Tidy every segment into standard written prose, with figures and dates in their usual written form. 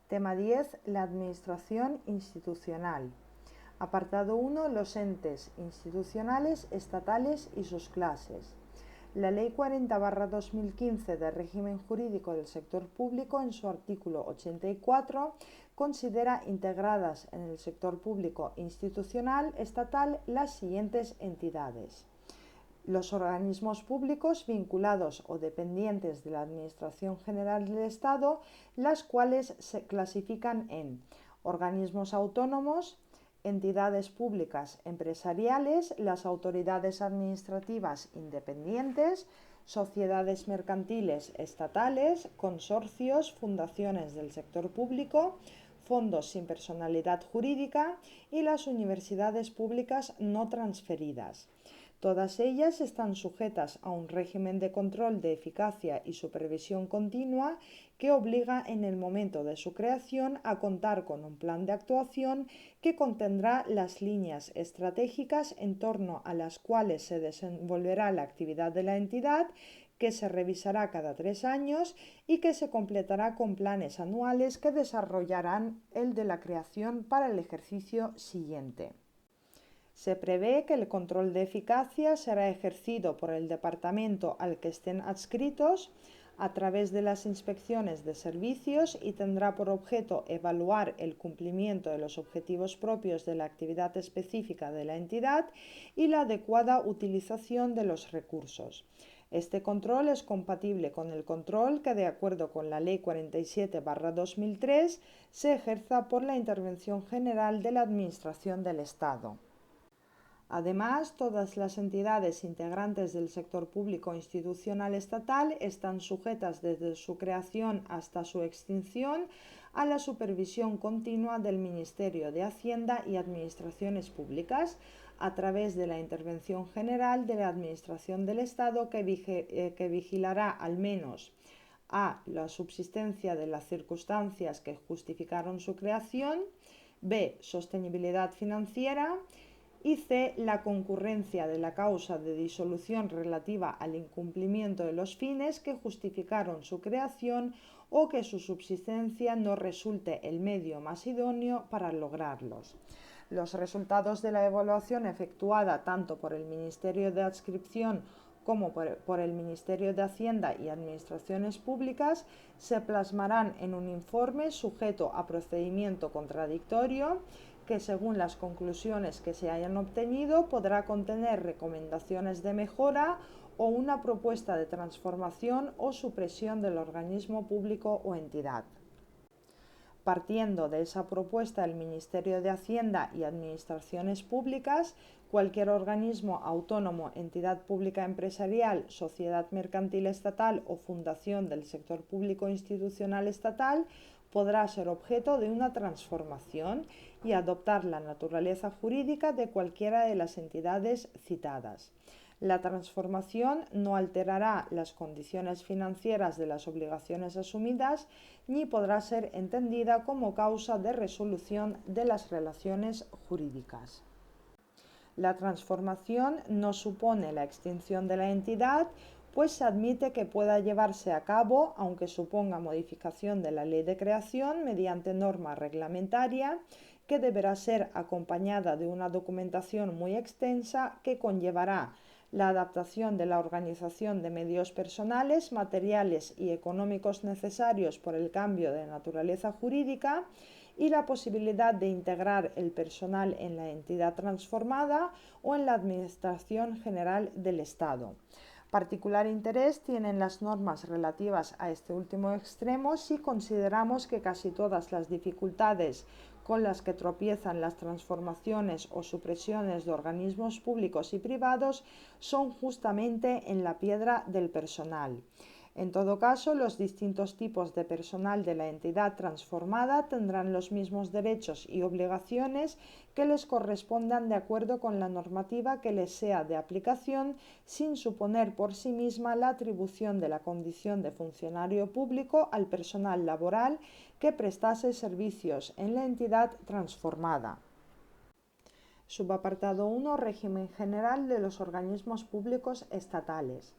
Tema 10. La administración institucional. Apartado 1. Los entes institucionales estatales y sus clases. La Ley 40/2015 de régimen jurídico del sector público, en su artículo 84, considera integradas en el sector público institucional estatal las siguientes entidades: los organismos públicos vinculados o dependientes de la Administración General del Estado, las cuales se clasifican en organismos autónomos, entidades públicas empresariales, las autoridades administrativas independientes, sociedades mercantiles estatales, consorcios, fundaciones del sector público, fondos sin personalidad jurídica y las universidades públicas no transferidas. Todas ellas están sujetas a un régimen de control de eficacia y supervisión continua que obliga en el momento de su creación a contar con un plan de actuación que contendrá las líneas estratégicas en torno a las cuales se desenvolverá la actividad de la entidad, que se revisará cada 3 años y que se completará con planes anuales que desarrollarán el de la creación para el ejercicio siguiente. Se prevé que el control de eficacia será ejercido por el departamento al que estén adscritos a través de las inspecciones de servicios y tendrá por objeto evaluar el cumplimiento de los objetivos propios de la actividad específica de la entidad y la adecuada utilización de los recursos. Este control es compatible con el control que, de acuerdo con la Ley 47/2003, se ejerza por la Intervención General de la Administración del Estado. Además, todas las entidades integrantes del sector público institucional estatal están sujetas desde su creación hasta su extinción a la supervisión continua del Ministerio de Hacienda y Administraciones Públicas a través de la Intervención General de la Administración del Estado, que vigilará al menos a. la subsistencia de las circunstancias que justificaron su creación, b. sostenibilidad financiera, y c. la concurrencia de la causa de disolución relativa al incumplimiento de los fines que justificaron su creación o que su subsistencia no resulte el medio más idóneo para lograrlos. Los resultados de la evaluación efectuada tanto por el Ministerio de Adscripción como por el Ministerio de Hacienda y Administraciones Públicas se plasmarán en un informe sujeto a procedimiento contradictorio que, según las conclusiones que se hayan obtenido, podrá contener recomendaciones de mejora o una propuesta de transformación o supresión del organismo público o entidad. Partiendo de esa propuesta, el Ministerio de Hacienda y Administraciones Públicas, cualquier organismo autónomo, entidad pública empresarial, sociedad mercantil estatal o fundación del sector público institucional estatal podrá ser objeto de una transformación y adoptar la naturaleza jurídica de cualquiera de las entidades citadas. La transformación no alterará las condiciones financieras de las obligaciones asumidas ni podrá ser entendida como causa de resolución de las relaciones jurídicas. La transformación no supone la extinción de la entidad, pues se admite que pueda llevarse a cabo, aunque suponga modificación de la ley de creación mediante norma reglamentaria, que deberá ser acompañada de una documentación muy extensa que conllevará la adaptación de la organización de medios personales, materiales y económicos necesarios por el cambio de naturaleza jurídica y la posibilidad de integrar el personal en la entidad transformada o en la Administración General del Estado. Particular interés tienen las normas relativas a este último extremo si consideramos que casi todas las dificultades con las que tropiezan las transformaciones o supresiones de organismos públicos y privados son justamente en la piedra del personal. En todo caso, los distintos tipos de personal de la entidad transformada tendrán los mismos derechos y obligaciones que les correspondan de acuerdo con la normativa que les sea de aplicación, sin suponer por sí misma la atribución de la condición de funcionario público al personal laboral que prestase servicios en la entidad transformada. Subapartado 1. Régimen general de los organismos públicos estatales.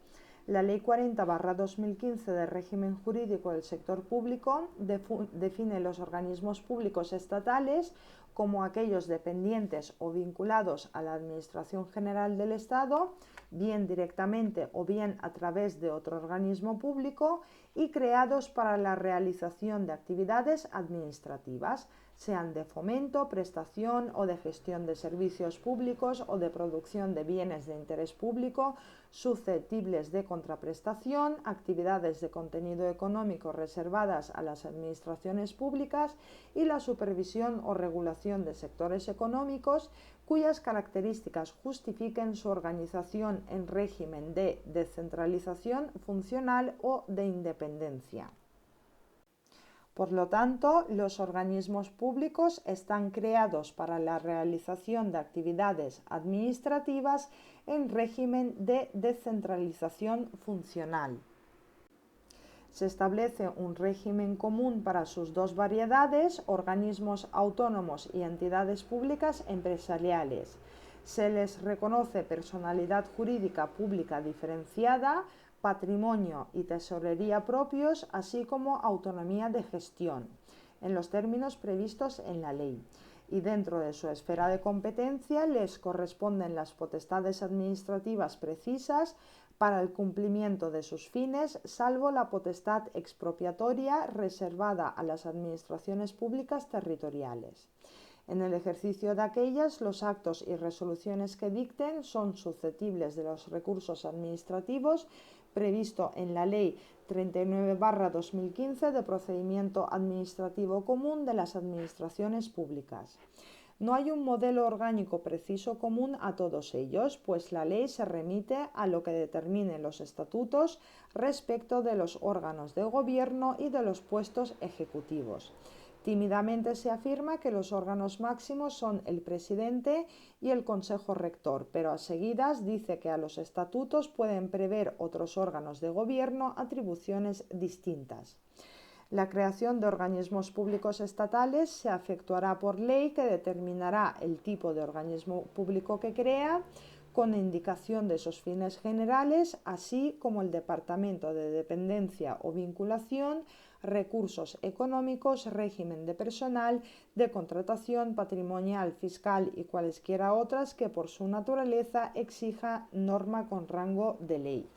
La Ley 40/2015 de régimen jurídico del sector público define los organismos públicos estatales como aquellos dependientes o vinculados a la Administración General del Estado, bien directamente o bien a través de otro organismo público, y creados para la realización de actividades administrativas, sean de fomento, prestación o de gestión de servicios públicos o de producción de bienes de interés público susceptibles de contraprestación, actividades de contenido económico reservadas a las administraciones públicas y la supervisión o regulación de sectores económicos cuyas características justifiquen su organización en régimen de descentralización funcional o de independencia. Por lo tanto, los organismos públicos están creados para la realización de actividades administrativas en régimen de descentralización funcional. Se establece un régimen común para sus dos variedades, organismos autónomos y entidades públicas empresariales. Se les reconoce personalidad jurídica pública diferenciada, patrimonio y tesorería propios, así como autonomía de gestión, en los términos previstos en la ley. Y dentro de su esfera de competencia les corresponden las potestades administrativas precisas para el cumplimiento de sus fines, salvo la potestad expropiatoria reservada a las administraciones públicas territoriales. En el ejercicio de aquellas, los actos y resoluciones que dicten son susceptibles de los recursos administrativos previsto en la Ley 39/2015 de procedimiento administrativo común de las administraciones públicas. No hay un modelo orgánico preciso común a todos ellos, pues la ley se remite a lo que determinen los estatutos respecto de los órganos de gobierno y de los puestos ejecutivos. Tímidamente se afirma que los órganos máximos son el presidente y el consejo rector, pero a seguidas dice que a los estatutos pueden prever otros órganos de gobierno atribuciones distintas. La creación de organismos públicos estatales se efectuará por ley que determinará el tipo de organismo público que crea, con indicación de sus fines generales, así como el departamento de dependencia o vinculación, recursos económicos, régimen de personal, de contratación, patrimonial, fiscal y cualesquiera otras que por su naturaleza exija norma con rango de ley.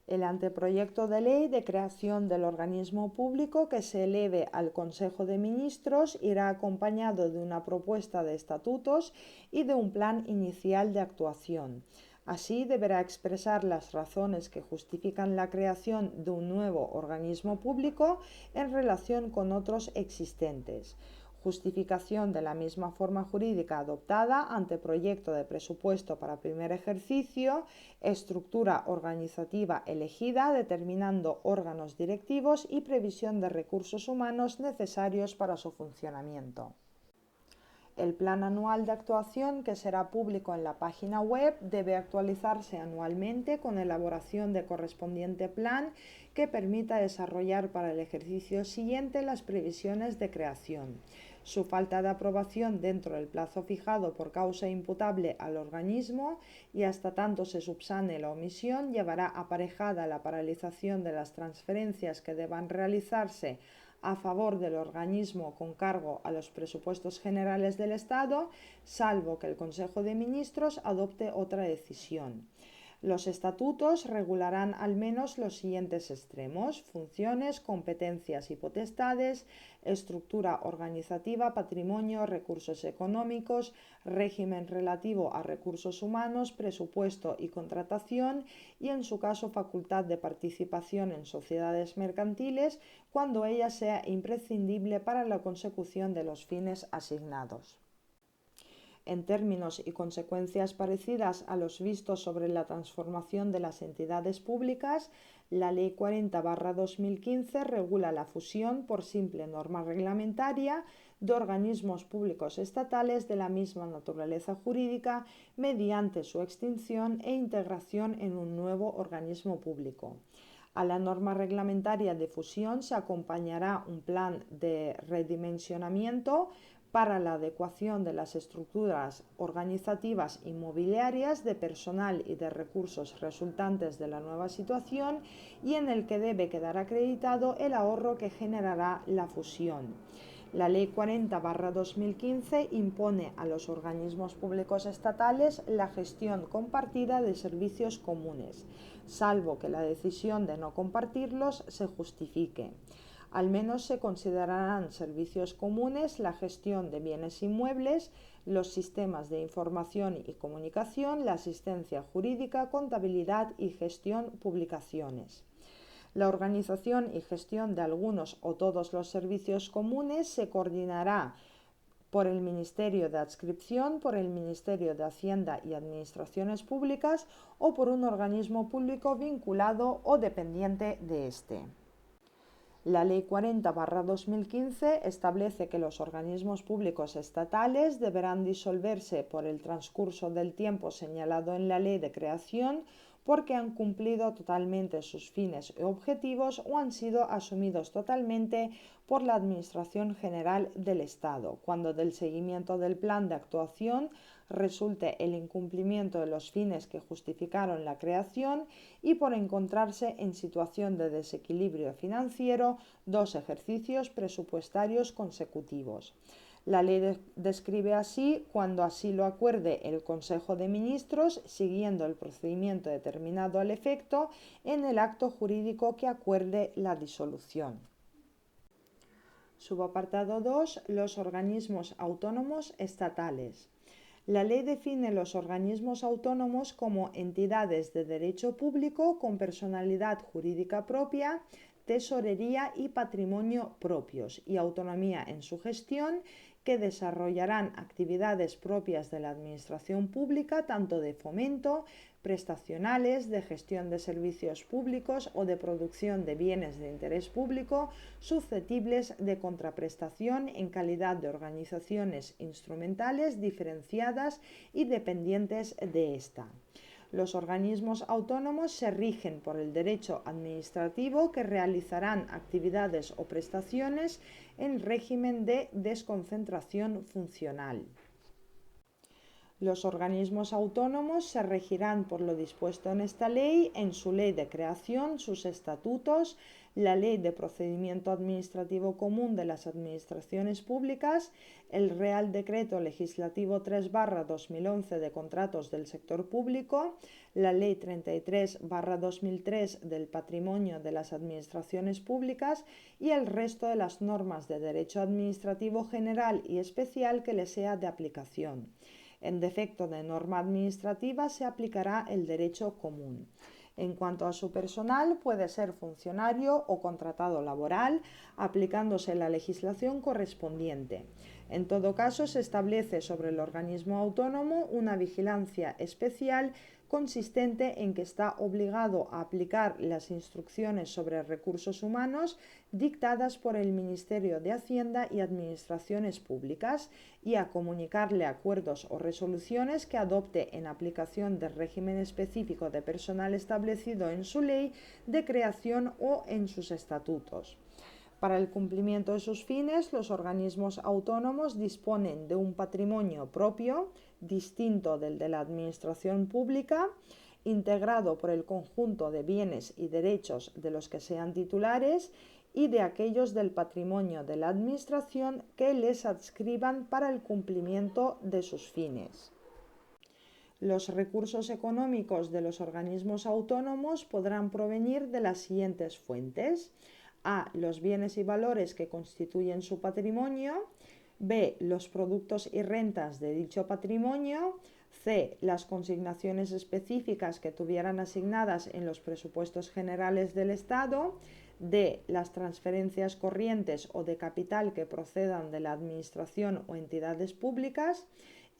El anteproyecto de ley de creación del organismo público que se eleve al Consejo de Ministros irá acompañado de una propuesta de estatutos y de un plan inicial de actuación. Así deberá expresar las razones que justifican la creación de un nuevo organismo público en relación con otros existentes. Justificación de la misma forma jurídica adoptada ante proyecto de presupuesto para primer ejercicio, estructura organizativa elegida determinando órganos directivos y previsión de recursos humanos necesarios para su funcionamiento. El plan anual de actuación, que será público en la página web, debe actualizarse anualmente con elaboración de correspondiente plan que permita desarrollar para el ejercicio siguiente las previsiones de creación. Su falta de aprobación dentro del plazo fijado por causa imputable al organismo y hasta tanto se subsane la omisión llevará aparejada la paralización de las transferencias que deban realizarse a favor del organismo con cargo a los presupuestos generales del Estado, salvo que el Consejo de Ministros adopte otra decisión. Los estatutos regularán al menos los siguientes extremos: funciones, competencias y potestades, estructura organizativa, patrimonio, recursos económicos, régimen relativo a recursos humanos, presupuesto y contratación y, en su caso, facultad de participación en sociedades mercantiles cuando ella sea imprescindible para la consecución de los fines asignados. En términos y consecuencias parecidas a los vistos sobre la transformación de las entidades públicas, la Ley 40/2015 regula la fusión por simple norma reglamentaria de organismos públicos estatales de la misma naturaleza jurídica mediante su extinción e integración en un nuevo organismo público. A la norma reglamentaria de fusión se acompañará un plan de redimensionamiento para la adecuación de las estructuras organizativas y mobiliarias de personal y de recursos resultantes de la nueva situación y en el que debe quedar acreditado el ahorro que generará la fusión. La Ley 40/2015 impone a los organismos públicos estatales la gestión compartida de servicios comunes, salvo que la decisión de no compartirlos se justifique. Al menos se considerarán servicios comunes la gestión de bienes inmuebles, los sistemas de información y comunicación, la asistencia jurídica, contabilidad y gestión, publicaciones. La organización y gestión de algunos o todos los servicios comunes se coordinará por el Ministerio de Adscripción, por el Ministerio de Hacienda y Administraciones Públicas o por un organismo público vinculado o dependiente de éste. La Ley 40/2015 establece que los organismos públicos estatales deberán disolverse por el transcurso del tiempo señalado en la ley de creación porque han cumplido totalmente sus fines y objetivos o han sido asumidos totalmente por la Administración General del Estado, cuando del seguimiento del plan de actuación resulte el incumplimiento de los fines que justificaron la creación y por encontrarse en situación de desequilibrio financiero 2 ejercicios presupuestarios consecutivos. La ley describe así cuando así lo acuerde el Consejo de Ministros, siguiendo el procedimiento determinado al efecto en el acto jurídico que acuerde la disolución. Subapartado 2. Los organismos autónomos estatales. La ley define los organismos autónomos como entidades de derecho público con personalidad jurídica propia, tesorería y patrimonio propios y autonomía en su gestión, que desarrollarán actividades propias de la administración pública, tanto de fomento, prestacionales, de gestión de servicios públicos o de producción de bienes de interés público, susceptibles de contraprestación en calidad de organizaciones instrumentales diferenciadas y dependientes de ésta. Los organismos autónomos se rigen por el derecho administrativo, que realizarán actividades o prestaciones en régimen de desconcentración funcional. Los organismos autónomos se regirán por lo dispuesto en esta ley, en su ley de creación, sus estatutos, la Ley de Procedimiento Administrativo Común de las Administraciones Públicas, el Real Decreto Legislativo 3/2011 de Contratos del Sector Público, la Ley 33/2003 del Patrimonio de las Administraciones Públicas y el resto de las normas de derecho administrativo general y especial que les sea de aplicación. En defecto de norma administrativa se aplicará el derecho común. En cuanto a su personal, puede ser funcionario o contratado laboral, aplicándose la legislación correspondiente. En todo caso, se establece sobre el organismo autónomo una vigilancia especial consistente en que está obligado a aplicar las instrucciones sobre recursos humanos dictadas por el Ministerio de Hacienda y Administraciones Públicas y a comunicarle acuerdos o resoluciones que adopte en aplicación del régimen específico de personal establecido en su ley de creación o en sus estatutos. Para el cumplimiento de sus fines, los organismos autónomos disponen de un patrimonio propio, distinto del de la administración pública, integrado por el conjunto de bienes y derechos de los que sean titulares y de aquellos del patrimonio de la administración que les adscriban para el cumplimiento de sus fines. Los recursos económicos de los organismos autónomos podrán provenir de las siguientes fuentes: A. Los bienes y valores que constituyen su patrimonio. B. Los productos y rentas de dicho patrimonio. C. Las consignaciones específicas que tuvieran asignadas en los presupuestos generales del Estado. D. Las transferencias corrientes o de capital que procedan de la Administración o entidades públicas.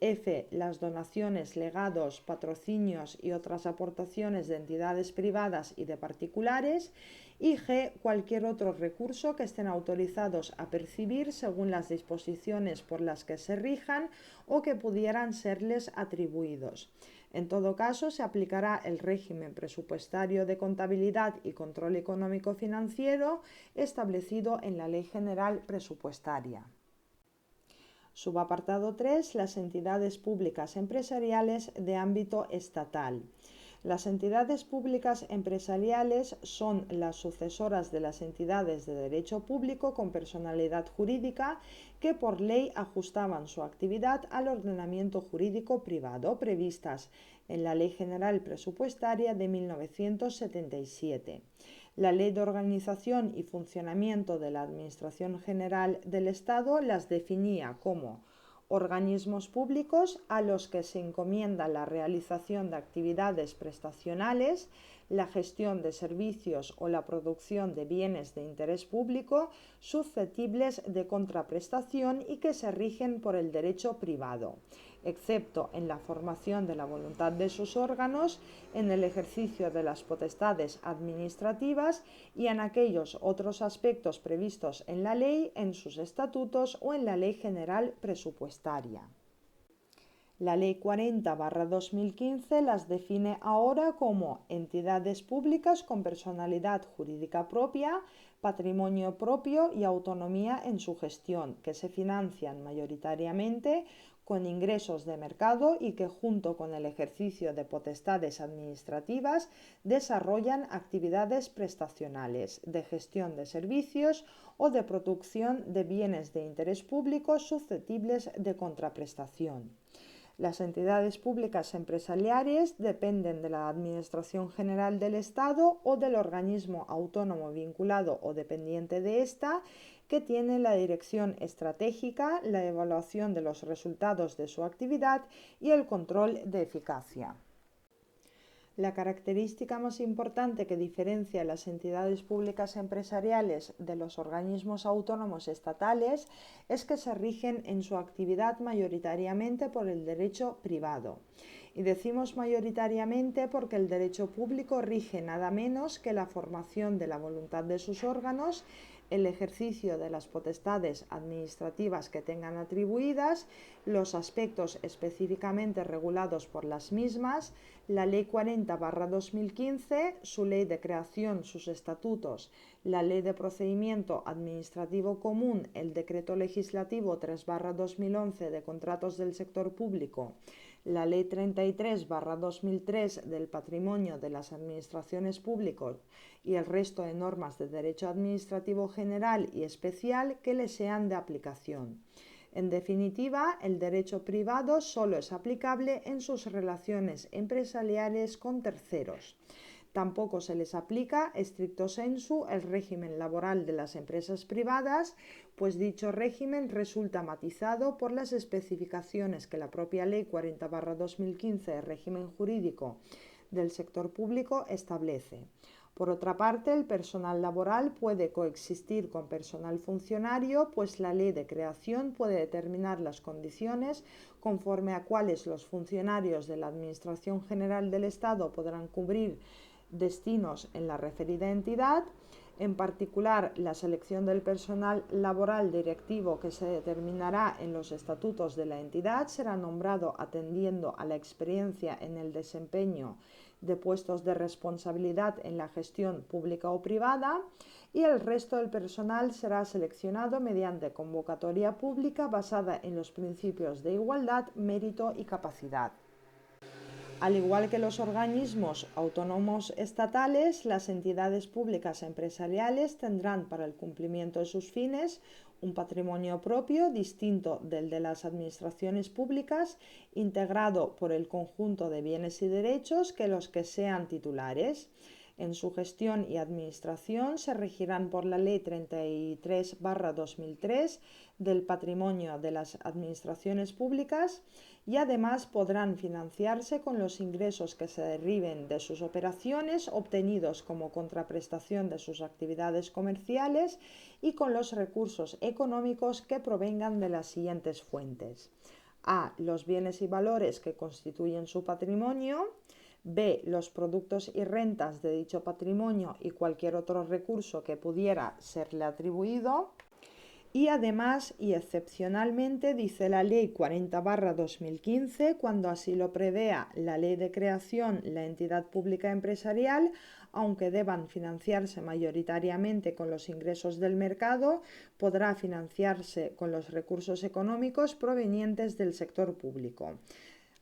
F. Las donaciones, legados, patrocinios y otras aportaciones de entidades privadas y de particulares. Y G. Cualquier otro recurso que estén autorizados a percibir según las disposiciones por las que se rijan o que pudieran serles atribuidos. En todo caso, se aplicará el régimen presupuestario de contabilidad y control económico financiero establecido en la Ley General Presupuestaria. Subapartado 3. Las entidades públicas empresariales de ámbito estatal. Las entidades públicas empresariales son las sucesoras de las entidades de derecho público con personalidad jurídica que por ley ajustaban su actividad al ordenamiento jurídico privado previstas en la Ley General Presupuestaria de 1977. La Ley de Organización y Funcionamiento de la Administración General del Estado las definía como organismos públicos a los que se encomienda la realización de actividades prestacionales, la gestión de servicios o la producción de bienes de interés público susceptibles de contraprestación y que se rigen por el derecho privado, excepto en la formación de la voluntad de sus órganos, en el ejercicio de las potestades administrativas y en aquellos otros aspectos previstos en la ley, en sus estatutos o en la Ley General Presupuestaria. La Ley 40/2015 las define ahora como entidades públicas con personalidad jurídica propia, patrimonio propio y autonomía en su gestión, que se financian mayoritariamente con ingresos de mercado y que junto con el ejercicio de potestades administrativas desarrollan actividades prestacionales, de gestión de servicios o de producción de bienes de interés público susceptibles de contraprestación. Las entidades públicas empresariales dependen de la Administración General del Estado o del organismo autónomo vinculado o dependiente de ésta, que tiene la dirección estratégica, la evaluación de los resultados de su actividad y el control de eficacia. La característica más importante que diferencia las entidades públicas empresariales de los organismos autónomos estatales es que se rigen en su actividad mayoritariamente por el derecho privado. Y decimos mayoritariamente porque el derecho público rige nada menos que la formación de la voluntad de sus órganos, el ejercicio de las potestades administrativas que tengan atribuidas, los aspectos específicamente regulados por las mismas, la Ley 40/2015, su ley de creación, sus estatutos, la Ley de Procedimiento Administrativo Común, el Decreto Legislativo 3/2011 de Contratos del Sector Público, la Ley 33/2003 del Patrimonio de las Administraciones Públicas y el resto de normas de derecho administrativo general y especial que le sean de aplicación. En definitiva, el derecho privado solo es aplicable en sus relaciones empresariales con terceros. Tampoco se les aplica stricto sensu el régimen laboral de las empresas privadas, pues dicho régimen resulta matizado por las especificaciones que la propia Ley 40/2015 de régimen jurídico del sector público establece. Por otra parte, el personal laboral puede coexistir con personal funcionario, pues la ley de creación puede determinar las condiciones conforme a cuales los funcionarios de la Administración General del Estado podrán cubrir destinos en la referida entidad. En particular, la selección del personal laboral directivo que se determinará en los estatutos de la entidad será nombrado atendiendo a la experiencia en el desempeño de puestos de responsabilidad en la gestión pública o privada, y el resto del personal será seleccionado mediante convocatoria pública basada en los principios de igualdad, mérito y capacidad. Al igual que los organismos autónomos estatales, las entidades públicas empresariales tendrán para el cumplimiento de sus fines un patrimonio propio distinto del de las administraciones públicas, integrado por el conjunto de bienes y derechos que los que sean titulares. En su gestión y administración se regirán por la Ley 33/2003 del patrimonio de las administraciones públicas y además podrán financiarse con los ingresos que se deriven de sus operaciones obtenidos como contraprestación de sus actividades comerciales y con los recursos económicos que provengan de las siguientes fuentes: A. Los bienes y valores que constituyen su patrimonio. B. Los productos y rentas de dicho patrimonio y cualquier otro recurso que pudiera serle atribuido. Y además y excepcionalmente, dice la Ley 40/2015, cuando así lo prevea la Ley de Creación, la entidad pública empresarial, aunque deban financiarse mayoritariamente con los ingresos del mercado, podrá financiarse con los recursos económicos provenientes del sector público.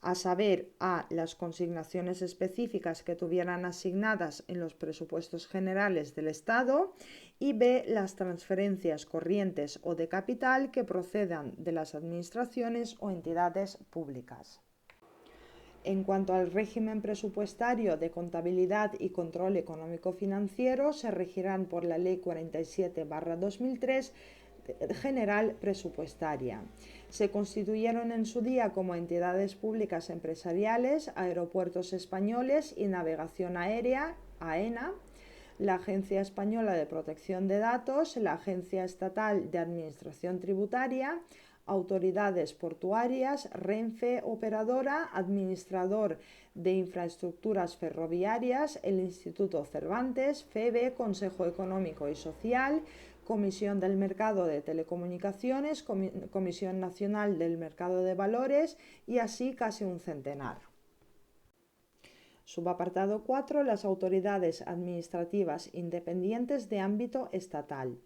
A saber, a las consignaciones específicas que tuvieran asignadas en los presupuestos generales del Estado y b. las transferencias corrientes o de capital que procedan de las administraciones o entidades públicas. En cuanto al régimen presupuestario de contabilidad y control económico-financiero, se regirán por la Ley 47/2003 General Presupuestaria. Se constituyeron en su día como entidades públicas empresariales Aeropuertos Españoles y Navegación Aérea, AENA, la Agencia Española de Protección de Datos, la Agencia Estatal de Administración Tributaria, autoridades portuarias, Renfe Operadora, Administrador de Infraestructuras Ferroviarias, el Instituto Cervantes, FEBE, Consejo Económico y Social, Comisión del Mercado de Telecomunicaciones, Comisión Nacional del Mercado de Valores y así casi un centenar. Subapartado 4. Las autoridades administrativas independientes de ámbito estatal.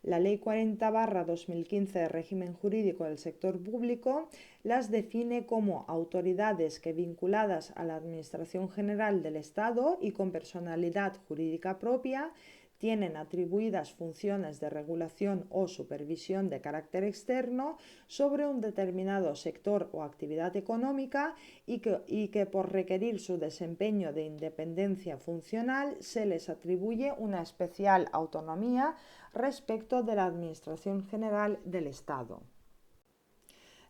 La Ley 40/2015 de régimen jurídico del sector público las define como autoridades que, vinculadas a la Administración General del Estado y con personalidad jurídica propia, tienen atribuidas funciones de regulación o supervisión de carácter externo sobre un determinado sector o actividad económica y que por requerir su desempeño de independencia funcional se les atribuye una especial autonomía respecto de la Administración General del Estado.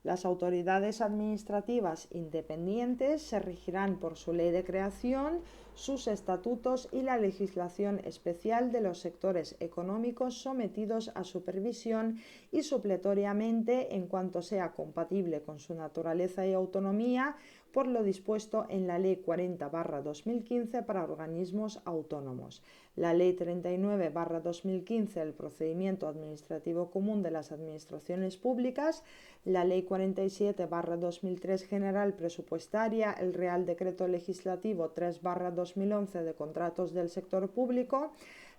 Las autoridades administrativas independientes se regirán por su ley de creación, sus estatutos y la legislación especial de los sectores económicos sometidos a supervisión y supletoriamente, en cuanto sea compatible con su naturaleza y autonomía, por lo dispuesto en la Ley 40/2015 para organismos autónomos, la Ley 39/2015 del Procedimiento Administrativo Común de las Administraciones Públicas, la Ley 47/2003 General Presupuestaria, el Real Decreto Legislativo 3/2011 de Contratos del Sector Público,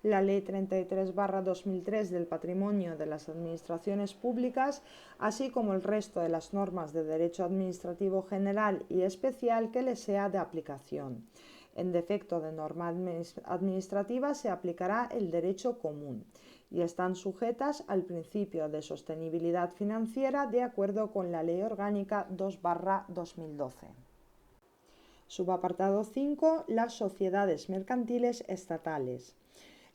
la Ley 33/2003 del Patrimonio de las Administraciones Públicas, así como el resto de las normas de derecho administrativo general y especial que les sea de aplicación. En defecto de norma administrativa se aplicará el derecho común y están sujetas al principio de sostenibilidad financiera de acuerdo con la Ley Orgánica 2/2012. Subapartado 5. Las sociedades mercantiles estatales.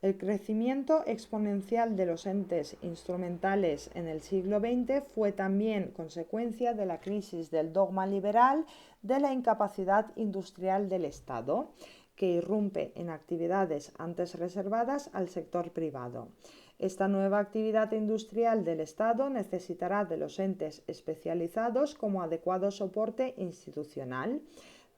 El crecimiento exponencial de los entes instrumentales en el siglo XX fue también consecuencia de la crisis del dogma liberal de la incapacidad industrial del Estado, que irrumpe en actividades antes reservadas al sector privado. Esta nueva actividad industrial del Estado necesitará de los entes especializados como adecuado soporte institucional.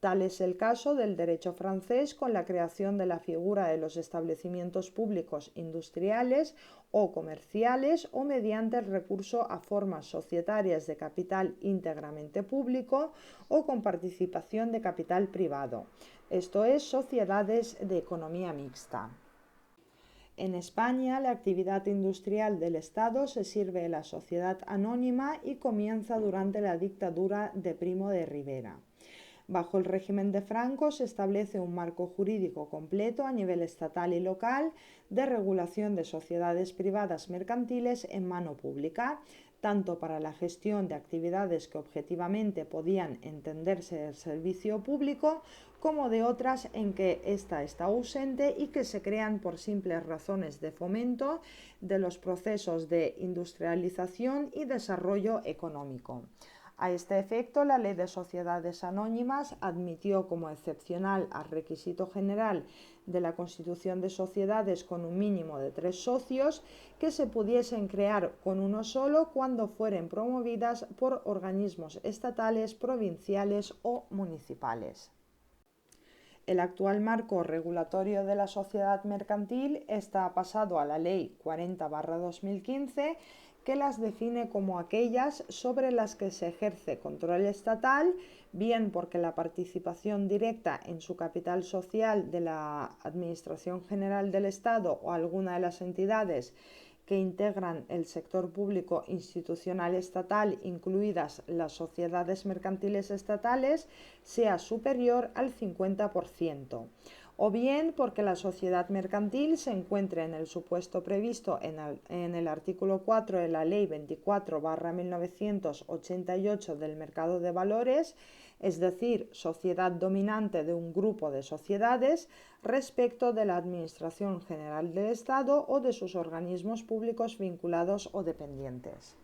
Tal es el caso del derecho francés con la creación de la figura de los establecimientos públicos industriales o comerciales o mediante el recurso a formas societarias de capital íntegramente público o con participación de capital privado, esto es, sociedades de economía mixta. En España, la actividad industrial del Estado se sirve de la sociedad anónima y comienza durante la dictadura de Primo de Rivera. Bajo el régimen de Franco se establece un marco jurídico completo a nivel estatal y local de regulación de sociedades privadas mercantiles en mano pública, tanto para la gestión de actividades que objetivamente podían entenderse del servicio público, como de otras en que ésta está ausente y que se crean por simples razones de fomento de los procesos de industrialización y desarrollo económico. A este efecto, la Ley de Sociedades Anónimas admitió como excepcional al requisito general de la constitución de sociedades con un mínimo de 3 socios que se pudiesen crear con uno solo cuando fueren promovidas por organismos estatales, provinciales o municipales. El actual marco regulatorio de la sociedad mercantil está pasado a la Ley 40/2015, que las define como aquellas sobre las que se ejerce control estatal, bien porque la participación directa en su capital social de la Administración General del Estado o alguna de las entidades que integran el sector público institucional estatal, incluidas las sociedades mercantiles estatales, sea superior al 50%, o bien porque la sociedad mercantil se encuentre en el supuesto previsto en el artículo 4 de la Ley 24/1988 del mercado de valores, es decir, sociedad dominante de un grupo de sociedades respecto de la Administración General del Estado o de sus organismos públicos vinculados o dependientes.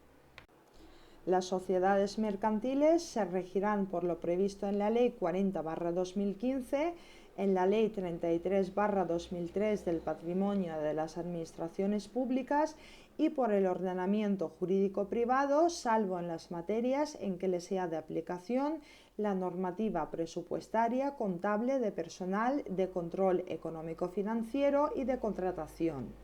Las sociedades mercantiles se regirán por lo previsto en la Ley 40/2015, en la Ley 33/2003 del Patrimonio de las Administraciones Públicas y por el ordenamiento jurídico privado, salvo en las materias en que les sea de aplicación la normativa presupuestaria, contable, de personal, de control económico-financiero y de contratación.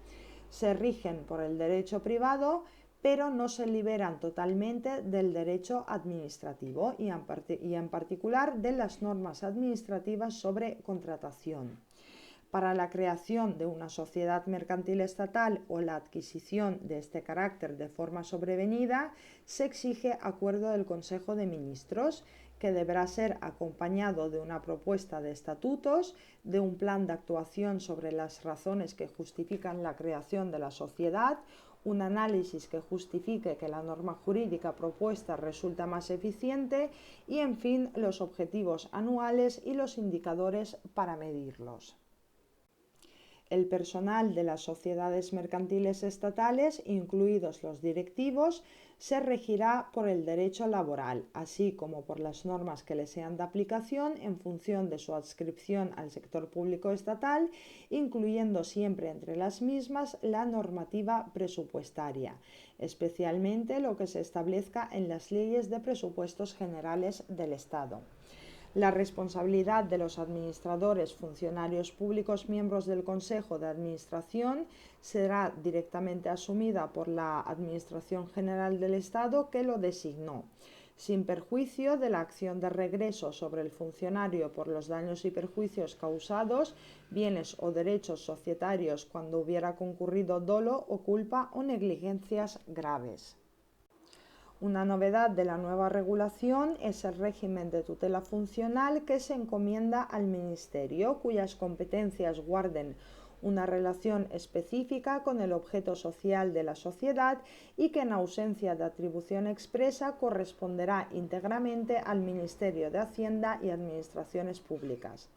Se rigen por el derecho privado, pero no se liberan totalmente del derecho administrativo y en particular de las normas administrativas sobre contratación. Para la creación de una sociedad mercantil estatal o la adquisición de este carácter de forma sobrevenida, se exige acuerdo del Consejo de Ministros, que deberá ser acompañado de una propuesta de estatutos, de un plan de actuación sobre las razones que justifican la creación de la sociedad, un análisis que justifique que la norma jurídica propuesta resulta más eficiente y, en fin, los objetivos anuales y los indicadores para medirlos. El personal de las sociedades mercantiles estatales, incluidos los directivos, se regirá por el derecho laboral, así como por las normas que les sean de aplicación en función de su adscripción al sector público estatal, incluyendo siempre entre las mismas la normativa presupuestaria, especialmente lo que se establezca en las leyes de presupuestos generales del Estado. La responsabilidad de los administradores, funcionarios públicos, miembros del Consejo de Administración será directamente asumida por la Administración General del Estado que lo designó, sin perjuicio de la acción de regreso sobre el funcionario por los daños y perjuicios causados, bienes o derechos societarios cuando hubiera concurrido dolo o culpa o negligencias graves. Una novedad de la nueva regulación es el régimen de tutela funcional que se encomienda al Ministerio, cuyas competencias guarden una relación específica con el objeto social de la sociedad y que, en ausencia de atribución expresa, corresponderá íntegramente al Ministerio de Hacienda y Administraciones Públicas.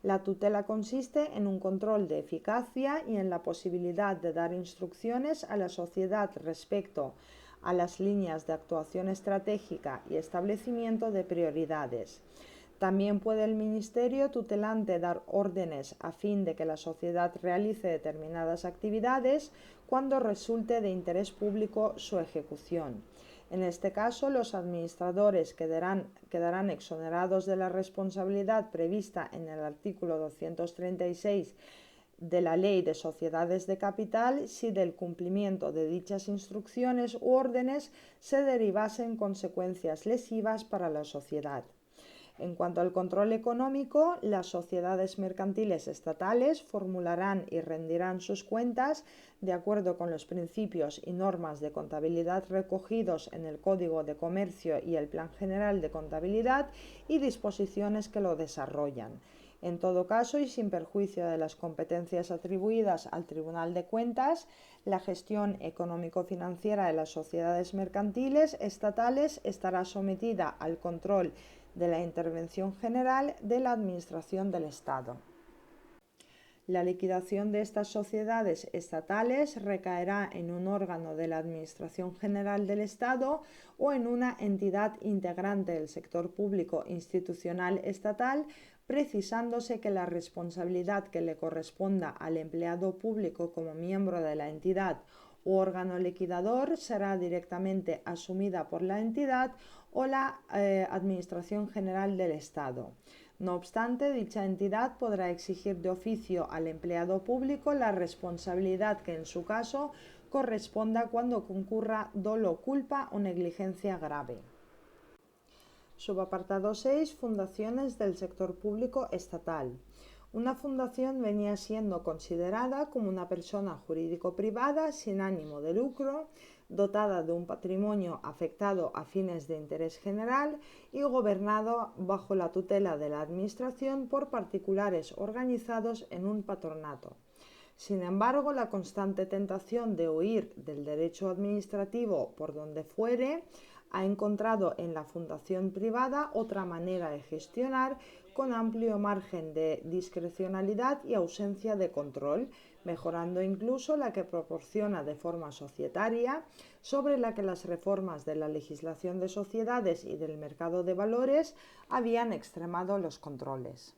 La tutela consiste en un control de eficacia y en la posibilidad de dar instrucciones a la sociedad respecto a las líneas de actuación estratégica y establecimiento de prioridades. También puede el Ministerio tutelante dar órdenes a fin de que la sociedad realice determinadas actividades cuando resulte de interés público su ejecución. En este caso, los administradores quedarán exonerados de la responsabilidad prevista en el artículo 236 de la Ley de Sociedades de Capital si del cumplimiento de dichas instrucciones u órdenes se derivasen consecuencias lesivas para la sociedad. En cuanto al control económico, las sociedades mercantiles estatales formularán y rendirán sus cuentas de acuerdo con los principios y normas de contabilidad recogidos en el Código de Comercio y el Plan General de Contabilidad y disposiciones que lo desarrollan. En todo caso, y sin perjuicio de las competencias atribuidas al Tribunal de Cuentas, la gestión económico-financiera de las sociedades mercantiles estatales estará sometida al control de la intervención general de la Administración del Estado. La liquidación de estas sociedades estatales recaerá en un órgano de la Administración General del Estado o en una entidad integrante del sector público institucional estatal, precisándose que la responsabilidad que le corresponda al empleado público como miembro de la entidad u órgano liquidador será directamente asumida por la entidad o la Administración General del Estado. No obstante, dicha entidad podrá exigir de oficio al empleado público la responsabilidad que en su caso corresponda cuando concurra dolo, culpa o negligencia grave. Subapartado 6. Fundaciones del sector público estatal. Una fundación venía siendo considerada como una persona jurídico-privada sin ánimo de lucro, dotada de un patrimonio afectado a fines de interés general y gobernado bajo la tutela de la Administración por particulares organizados en un patronato. Sin embargo, la constante tentación de huir del derecho administrativo por donde fuere ha encontrado en la fundación privada otra manera de gestionar con amplio margen de discrecionalidad y ausencia de control, mejorando incluso la que proporciona de forma societaria, sobre la que las reformas de la legislación de sociedades y del mercado de valores habían extremado los controles.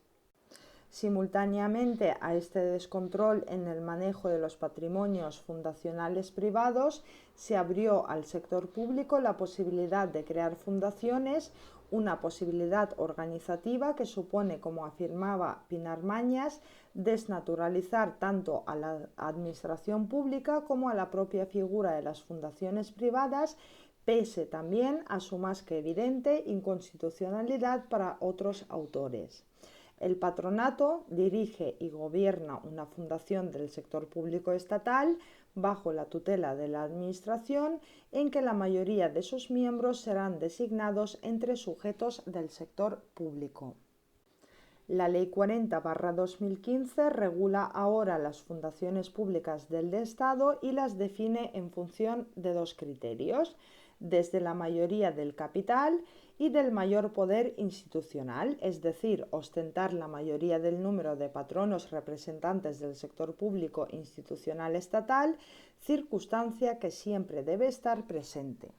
Simultáneamente a este descontrol en el manejo de los patrimonios fundacionales privados, se abrió al sector público la posibilidad de crear fundaciones, una posibilidad organizativa que supone, como afirmaba Pinar Mañas, desnaturalizar tanto a la administración pública como a la propia figura de las fundaciones privadas, pese también a su más que evidente inconstitucionalidad para otros autores. El patronato dirige y gobierna una fundación del sector público estatal bajo la tutela de la Administración, en que la mayoría de sus miembros serán designados entre sujetos del sector público. La Ley 40/2015 regula ahora las fundaciones públicas del Estado y las define en función de dos criterios: desde la mayoría del capital y del mayor poder institucional, es decir, ostentar la mayoría del número de patronos representantes del sector público institucional estatal, circunstancia que siempre debe estar presente.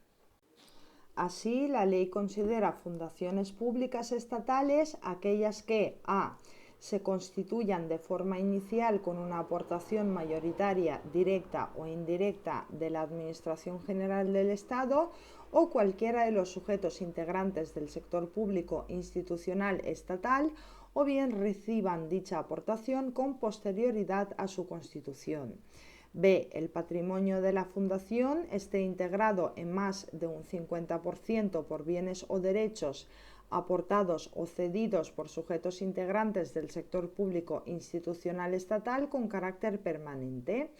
Así, la ley considera fundaciones públicas estatales aquellas que a. se constituyan de forma inicial con una aportación mayoritaria directa o indirecta de la Administración General del Estado o cualquiera de los sujetos integrantes del sector público institucional estatal, o bien reciban dicha aportación con posterioridad a su constitución. B. El patrimonio de la fundación esté integrado en más de un 50% por bienes o derechos aportados o cedidos por sujetos integrantes del sector público institucional estatal con carácter permanente.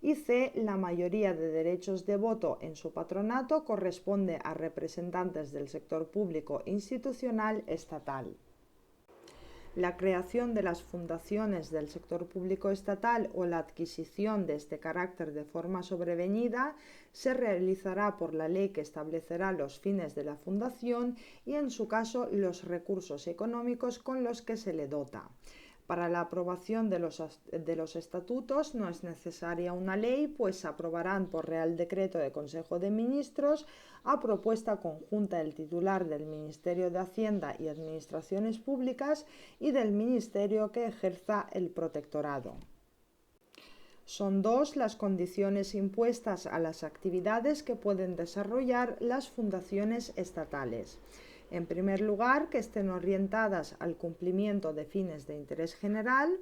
Y C. La mayoría de derechos de voto en su patronato corresponde a representantes del sector público institucional estatal. La creación de las fundaciones del sector público estatal o la adquisición de este carácter de forma sobrevenida se realizará por la ley que establecerá los fines de la fundación y, en su caso, los recursos económicos con los que se le dota. Para la aprobación de los estatutos no es necesaria una ley, pues se aprobarán por Real Decreto de Consejo de Ministros a propuesta conjunta del titular del Ministerio de Hacienda y Administraciones Públicas y del Ministerio que ejerza el protectorado. Son dos las condiciones impuestas a las actividades que pueden desarrollar las fundaciones estatales. En primer lugar, que estén orientadas al cumplimiento de fines de interés general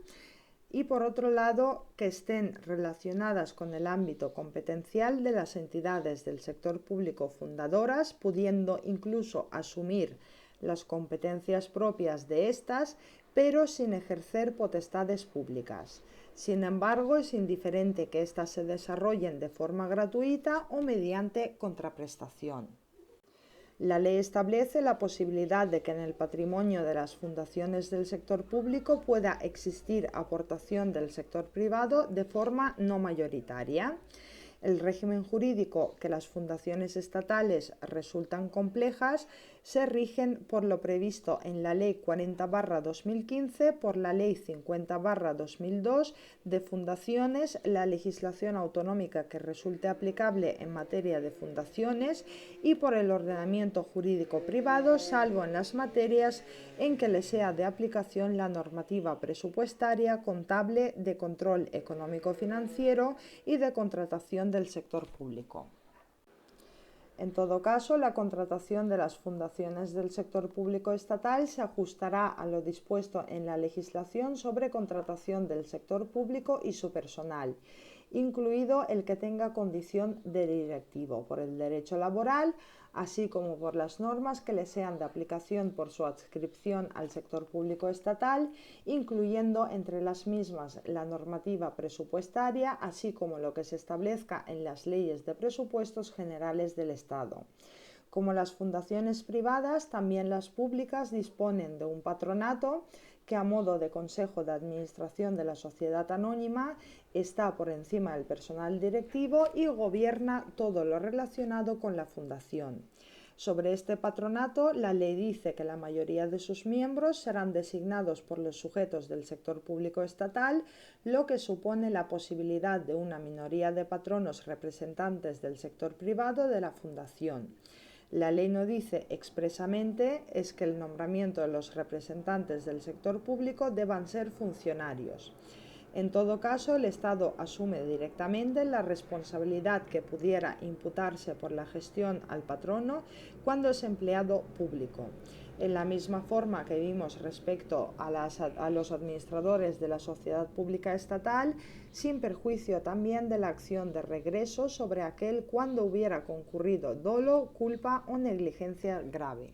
y, por otro lado, que estén relacionadas con el ámbito competencial de las entidades del sector público fundadoras, pudiendo incluso asumir las competencias propias de estas, pero sin ejercer potestades públicas. Sin embargo, es indiferente que éstas se desarrollen de forma gratuita o mediante contraprestación. La ley establece la posibilidad de que en el patrimonio de las fundaciones del sector público pueda existir aportación del sector privado de forma no mayoritaria. El régimen jurídico que las fundaciones estatales resultan complejas se rigen por lo previsto en la Ley 40/2015, por la Ley 50/2002 de fundaciones, la legislación autonómica que resulte aplicable en materia de fundaciones y por el ordenamiento jurídico privado, salvo en las materias en que le sea de aplicación la normativa presupuestaria, contable, de control económico-financiero y de contratación del sector público. En todo caso, la contratación de las fundaciones del sector público estatal se ajustará a lo dispuesto en la legislación sobre contratación del sector público y su personal, incluido el que tenga condición de directivo, por el derecho laboral, así como por las normas que le sean de aplicación por su adscripción al sector público estatal, incluyendo entre las mismas la normativa presupuestaria, así como lo que se establezca en las leyes de presupuestos generales del Estado. Como las fundaciones privadas, también las públicas disponen de un patronato que, a modo de consejo de administración de la sociedad anónima, está por encima del personal directivo y gobierna todo lo relacionado con la fundación. Sobre este patronato, la ley dice que la mayoría de sus miembros serán designados por los sujetos del sector público estatal, lo que supone la posibilidad de una minoría de patronos representantes del sector privado de la fundación. La ley no dice expresamente es que el nombramiento de los representantes del sector público deban ser funcionarios. En todo caso, el Estado asume directamente la responsabilidad que pudiera imputarse por la gestión al patrono cuando es empleado público. En la misma forma que vimos respecto a los administradores de la sociedad pública estatal, sin perjuicio también de la acción de regreso sobre aquel cuando hubiera concurrido dolo, culpa o negligencia grave.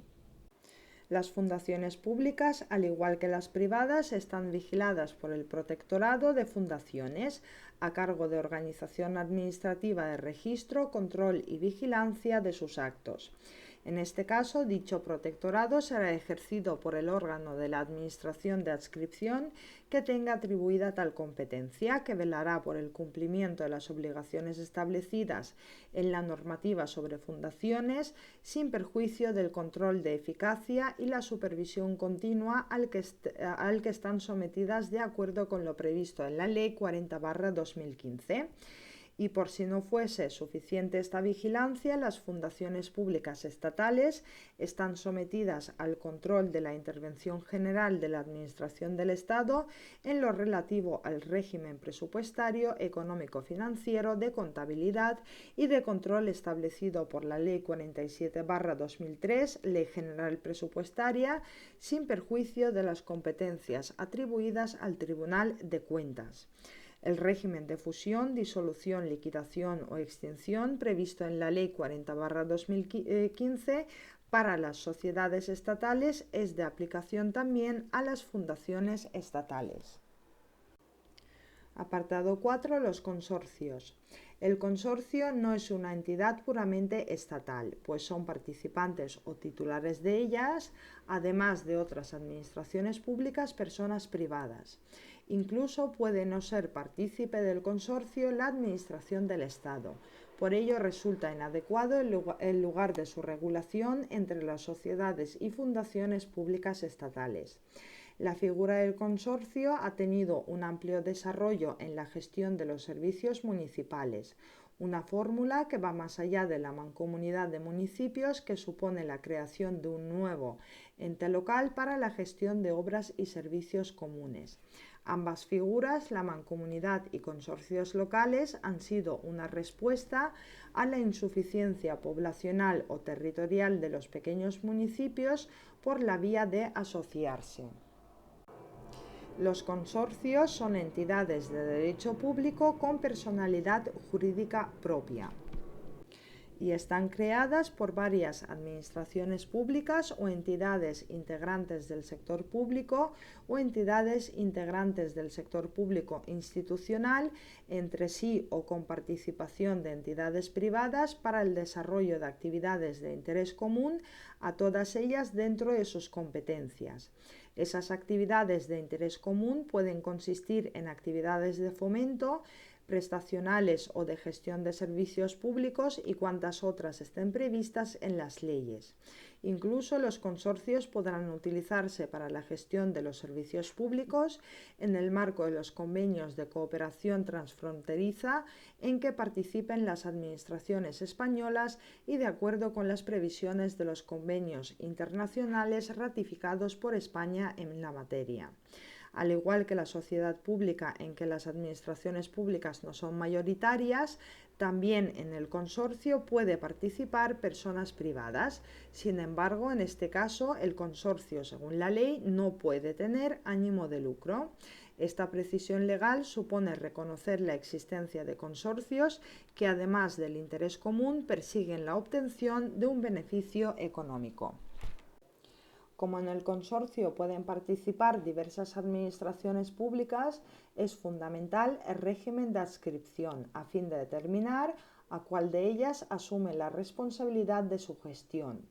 Las fundaciones públicas, al igual que las privadas, están vigiladas por el Protectorado de Fundaciones, a cargo de organización administrativa de registro, control y vigilancia de sus actos. En este caso, dicho protectorado será ejercido por el órgano de la Administración de adscripción que tenga atribuida tal competencia, que velará por el cumplimiento de las obligaciones establecidas en la normativa sobre fundaciones, sin perjuicio del control de eficacia y la supervisión continua al que están sometidas de acuerdo con lo previsto en la Ley 40/2015. Y por si no fuese suficiente esta vigilancia, las fundaciones públicas estatales están sometidas al control de la Intervención General de la Administración del Estado en lo relativo al régimen presupuestario, económico-financiero, de contabilidad y de control establecido por la Ley 47/2003, Ley General Presupuestaria, sin perjuicio de las competencias atribuidas al Tribunal de Cuentas. El régimen de fusión, disolución, liquidación o extinción previsto en la Ley 40/2015 para las sociedades estatales es de aplicación también a las fundaciones estatales. Apartado 4. Los consorcios. El consorcio no es una entidad puramente estatal, pues son participantes o titulares de ellas, además de otras administraciones públicas, personas privadas. Incluso puede no ser partícipe del consorcio la administración del Estado. Por ello resulta inadecuado el lugar de su regulación entre las sociedades y fundaciones públicas estatales. La figura del consorcio ha tenido un amplio desarrollo en la gestión de los servicios municipales, una fórmula que va más allá de la mancomunidad de municipios, que supone la creación de un nuevo ente local para la gestión de obras y servicios comunes. Ambas figuras, la mancomunidad y consorcios locales, han sido una respuesta a la insuficiencia poblacional o territorial de los pequeños municipios por la vía de asociarse. Los consorcios son entidades de derecho público con personalidad jurídica propia y están creadas por varias administraciones públicas o entidades integrantes del sector público o entidades integrantes del sector público institucional entre sí o con participación de entidades privadas para el desarrollo de actividades de interés común, a todas ellas dentro de sus competencias. Esas actividades de interés común pueden consistir en actividades de fomento, prestacionales o de gestión de servicios públicos y cuantas otras estén previstas en las leyes. Incluso los consorcios podrán utilizarse para la gestión de los servicios públicos en el marco de los convenios de cooperación transfronteriza en que participen las administraciones españolas y de acuerdo con las previsiones de los convenios internacionales ratificados por España en la materia. Al igual que la sociedad pública en que las administraciones públicas no son mayoritarias, también en el consorcio puede participar personas privadas. Sin embargo, en este caso, el consorcio, según la ley, no puede tener ánimo de lucro. Esta precisión legal supone reconocer la existencia de consorcios que, además del interés común, persiguen la obtención de un beneficio económico. Como en el consorcio pueden participar diversas administraciones públicas, es fundamental el régimen de adscripción a fin de determinar a cuál de ellas asume la responsabilidad de su gestión.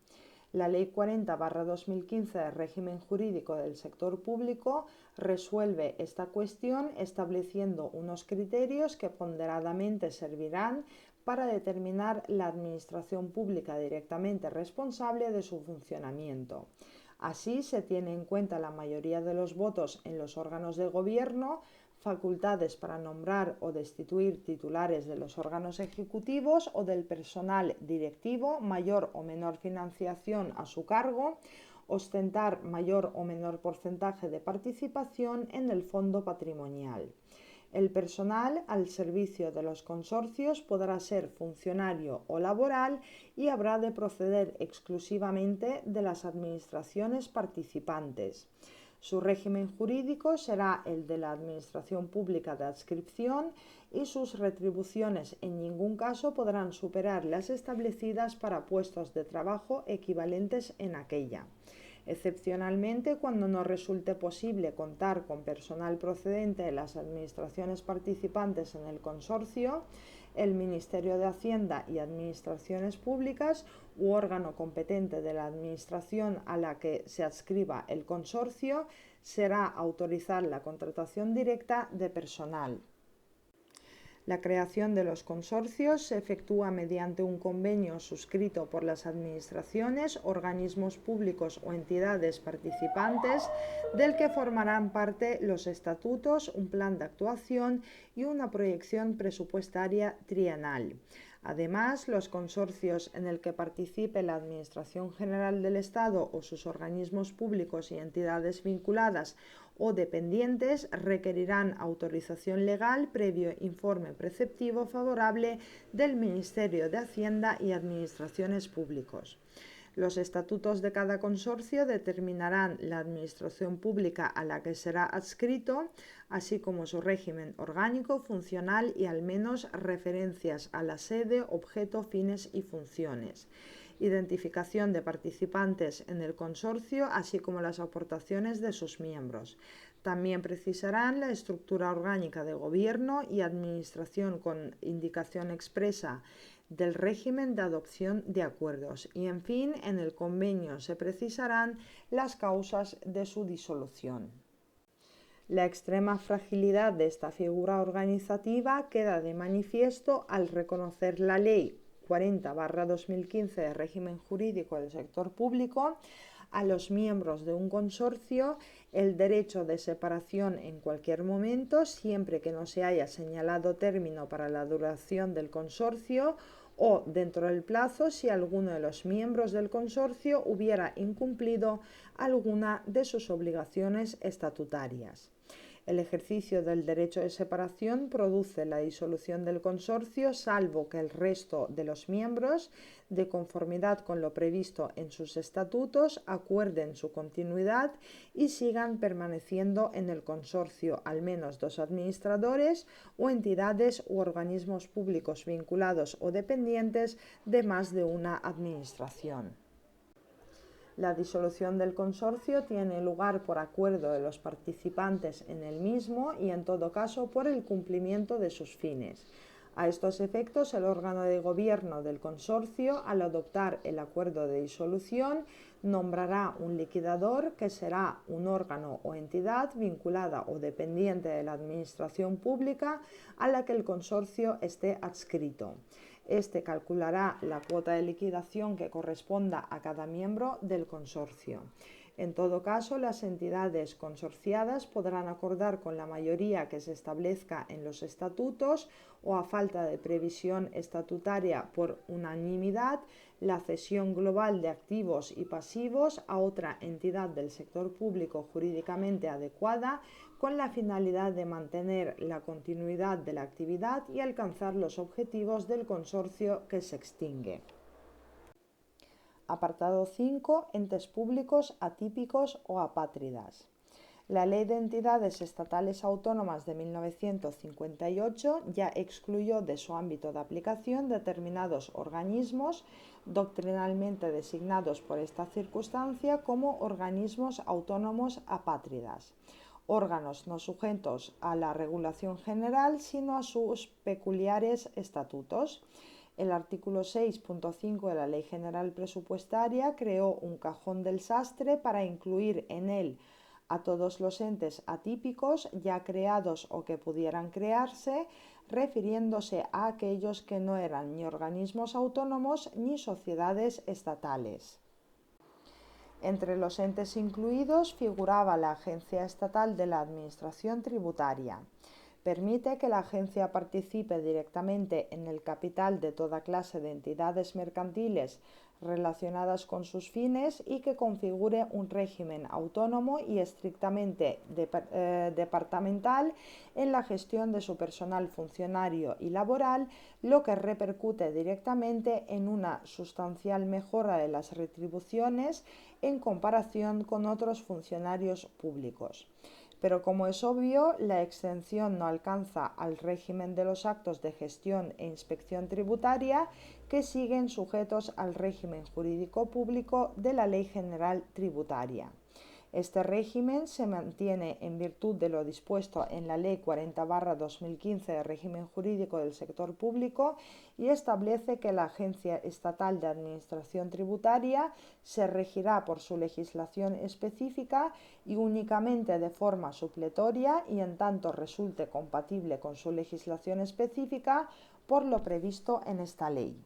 La Ley 40/2015 de régimen jurídico del sector público resuelve esta cuestión estableciendo unos criterios que ponderadamente servirán para determinar la administración pública directamente responsable de su funcionamiento. Así se tiene en cuenta la mayoría de los votos en los órganos de gobierno, facultades para nombrar o destituir titulares de los órganos ejecutivos o del personal directivo, mayor o menor financiación a su cargo, ostentar mayor o menor porcentaje de participación en el fondo patrimonial. El personal al servicio de los consorcios podrá ser funcionario o laboral y habrá de proceder exclusivamente de las administraciones participantes. Su régimen jurídico será el de la Administración Pública de Adscripción y sus retribuciones en ningún caso podrán superar las establecidas para puestos de trabajo equivalentes en aquella. Excepcionalmente, cuando no resulte posible contar con personal procedente de las administraciones participantes en el consorcio, el Ministerio de Hacienda y Administraciones Públicas u órgano competente de la administración a la que se adscriba el consorcio será autorizar la contratación directa de personal. La creación de los consorcios se efectúa mediante un convenio suscrito por las administraciones, organismos públicos o entidades participantes, del que formarán parte los estatutos, un plan de actuación y una proyección presupuestaria trienal. Además, los consorcios en el que participe la Administración General del Estado o sus organismos públicos y entidades vinculadas o dependientes requerirán autorización legal previo informe preceptivo favorable del Ministerio de Hacienda y Administraciones Públicos. Los estatutos de cada consorcio determinarán la administración pública a la que será adscrito, así como su régimen orgánico, funcional y al menos referencias a la sede, objeto, fines y funciones. Identificación de participantes en el consorcio, así como las aportaciones de sus miembros. También precisarán la estructura orgánica de gobierno y administración con indicación expresa del régimen de adopción de acuerdos y, en fin, en el convenio se precisarán las causas de su disolución. La extrema fragilidad de esta figura organizativa queda de manifiesto al reconocer la Ley 40/2015 de régimen jurídico del sector público a los miembros de un consorcio el derecho de separación en cualquier momento, siempre que no se haya señalado término para la duración del consorcio o dentro del plazo si alguno de los miembros del consorcio hubiera incumplido alguna de sus obligaciones estatutarias. El ejercicio del derecho de separación produce la disolución del consorcio, salvo que el resto de los miembros, de conformidad con lo previsto en sus estatutos, acuerden su continuidad y sigan permaneciendo en el consorcio al menos 2 administradores o entidades u organismos públicos vinculados o dependientes de más de una administración. La disolución del consorcio tiene lugar por acuerdo de los participantes en el mismo y, en todo caso, por el cumplimiento de sus fines. A estos efectos, el órgano de gobierno del consorcio, al adoptar el acuerdo de disolución, nombrará un liquidador que será un órgano o entidad vinculada o dependiente de la administración pública a la que el consorcio esté adscrito. Este calculará la cuota de liquidación que corresponda a cada miembro del consorcio. En todo caso, las entidades consorciadas podrán acordar con la mayoría que se establezca en los estatutos o, a falta de previsión estatutaria por unanimidad, la cesión global de activos y pasivos a otra entidad del sector público jurídicamente adecuada, con la finalidad de mantener la continuidad de la actividad y alcanzar los objetivos del consorcio que se extingue. Apartado 5. Entes públicos atípicos o apátridas. La Ley de Entidades Estatales Autónomas de 1958 ya excluyó de su ámbito de aplicación determinados organismos doctrinalmente designados por esta circunstancia como organismos autónomos apátridas, órganos no sujetos a la regulación general sino a sus peculiares estatutos. El artículo 6.5 de la Ley General Presupuestaria creó un cajón del sastre para incluir en él a todos los entes atípicos ya creados o que pudieran crearse, refiriéndose a aquellos que no eran ni organismos autónomos ni sociedades estatales. Entre los entes incluidos figuraba la Agencia Estatal de la Administración Tributaria. Permite que la agencia participe directamente en el capital de toda clase de entidades mercantiles relacionadas con sus fines y que configure un régimen autónomo y estrictamente departamental en la gestión de su personal funcionario y laboral, lo que repercute directamente en una sustancial mejora de las retribuciones en comparación con otros funcionarios públicos. Pero como es obvio, la exención no alcanza al régimen de los actos de gestión e inspección tributaria que siguen sujetos al régimen jurídico público de la Ley General Tributaria. Este régimen se mantiene en virtud de lo dispuesto en la Ley 40/2015 de régimen jurídico del sector público y establece que la Agencia Estatal de Administración Tributaria se regirá por su legislación específica y únicamente de forma supletoria y en tanto resulte compatible con su legislación específica por lo previsto en esta ley.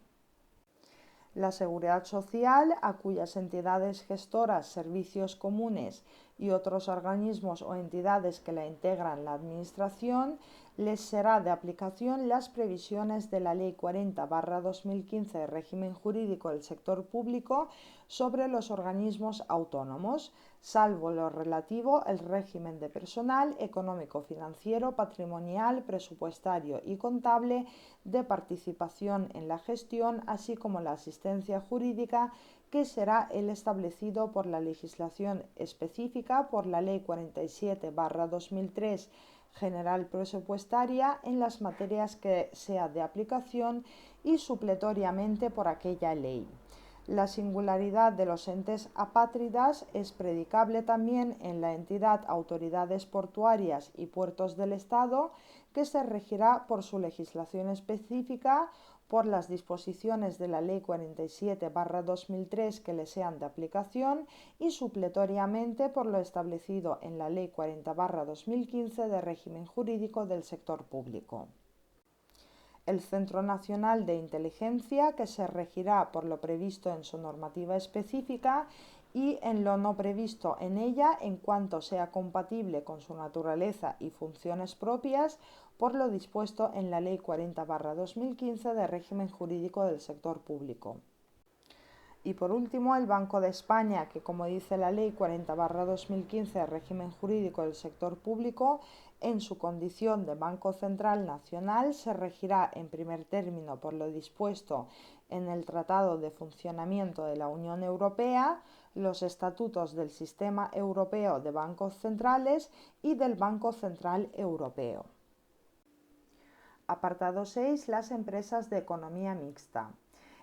La Seguridad Social, a cuyas entidades gestoras, servicios comunes y otros organismos o entidades que la integran la Administración, les será de aplicación las previsiones de la Ley 40/2015 de régimen jurídico del sector público sobre los organismos autónomos, salvo lo relativo al régimen de personal, económico, financiero, patrimonial, presupuestario y contable, de participación en la gestión, así como la asistencia jurídica, que será el establecido por la legislación específica por la Ley 47/2003 General Presupuestaria en las materias que sea de aplicación y supletoriamente por aquella ley. La singularidad de los entes apátridas es predicable también en la entidad Autoridades Portuarias y Puertos del Estado, que se regirá por su legislación específica, por las disposiciones de la Ley 47/2003 que le sean de aplicación y supletoriamente por lo establecido en la Ley 40/2015 de régimen jurídico del sector público. El Centro Nacional de Inteligencia, que se regirá por lo previsto en su normativa específica y en lo no previsto en ella en cuanto sea compatible con su naturaleza y funciones propias por lo dispuesto en la Ley 40/2015 de régimen jurídico del sector público. Y por último, el Banco de España, que como dice la Ley 40/2015 de régimen jurídico del sector público, en su condición de Banco Central Nacional se regirá en primer término por lo dispuesto en el Tratado de Funcionamiento de la Unión Europea, los estatutos del Sistema Europeo de Bancos Centrales y del Banco Central Europeo. Apartado 6. Las empresas de economía mixta.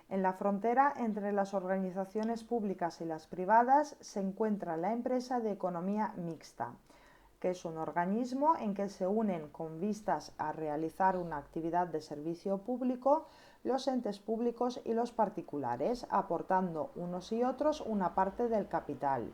En la frontera entre las organizaciones públicas y las privadas se encuentra la empresa de economía mixta, que es un organismo en que se unen con vistas a realizar una actividad de servicio público los entes públicos y los particulares, aportando unos y otros una parte del capital.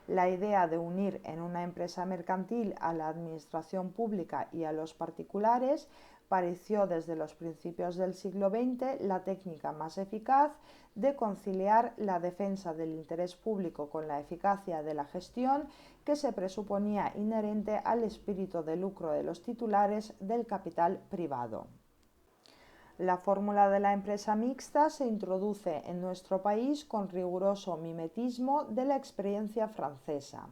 La idea de unir en una empresa mercantil a la administración pública y a los particulares pareció desde los principios del siglo XX la técnica más eficaz de conciliar la defensa del interés público con la eficacia de la gestión que se presuponía inherente al espíritu de lucro de los titulares del capital privado. La fórmula de la empresa mixta se introduce en nuestro país con riguroso mimetismo de la experiencia francesa.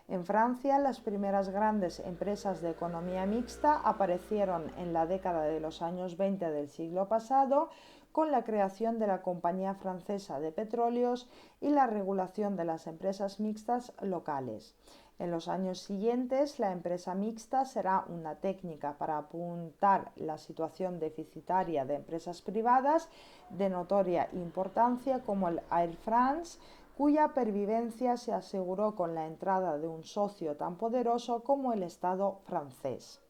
En Francia, las primeras grandes empresas de economía mixta aparecieron en la década de los años 20 del siglo pasado con la creación de la Compañía Francesa de Petróleos y la regulación de las empresas mixtas locales. En los años siguientes, la empresa mixta será una técnica para apuntar la situación deficitaria de empresas privadas de notoria importancia como el Air France, cuya pervivencia se aseguró con la entrada de un socio tan poderoso como el Estado francés.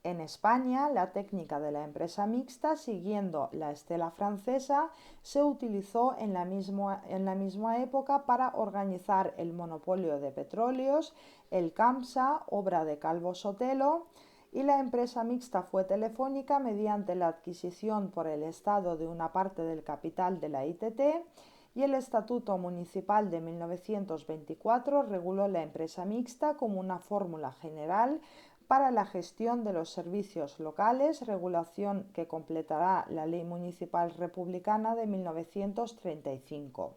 En España, la técnica de la empresa mixta, siguiendo la estela francesa, se utilizó en la misma época para organizar el monopolio de petróleos, el CAMSA, obra de Calvo Sotelo, y la empresa mixta fue Telefónica mediante la adquisición por el Estado de una parte del capital de la ITT, y el Estatuto Municipal de 1924 reguló la empresa mixta como una fórmula general para la gestión de los servicios locales, regulación que completará la Ley Municipal Republicana de 1935.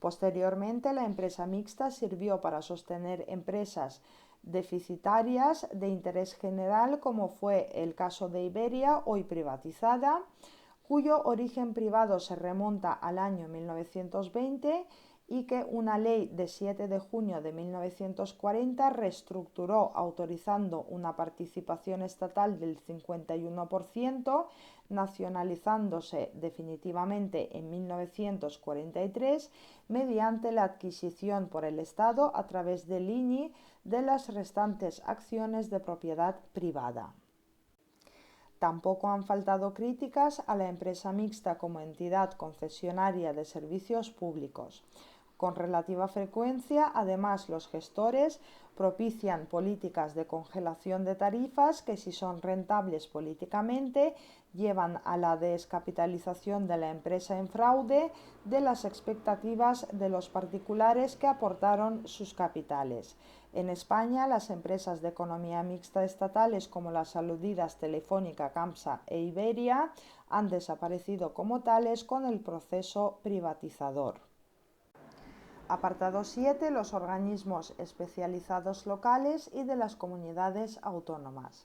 Posteriormente, la empresa mixta sirvió para sostener empresas deficitarias de interés general, como fue el caso de Iberia, hoy privatizada, cuyo origen privado se remonta al año 1920 y que una ley de 7 de junio de 1940 reestructuró autorizando una participación estatal del 51%, nacionalizándose definitivamente en 1943 mediante la adquisición por el Estado a través del INI de las restantes acciones de propiedad privada. Tampoco han faltado críticas a la empresa mixta como entidad concesionaria de servicios públicos. Con relativa frecuencia, además, los gestores propician políticas de congelación de tarifas que, si son rentables políticamente, llevan a la descapitalización de la empresa en fraude de las expectativas de los particulares que aportaron sus capitales. En España, las empresas de economía mixta estatales como las aludidas Telefónica, CAMSA e Iberia han desaparecido como tales con el proceso privatizador. Apartado 7. Los organismos especializados locales y de las comunidades autónomas.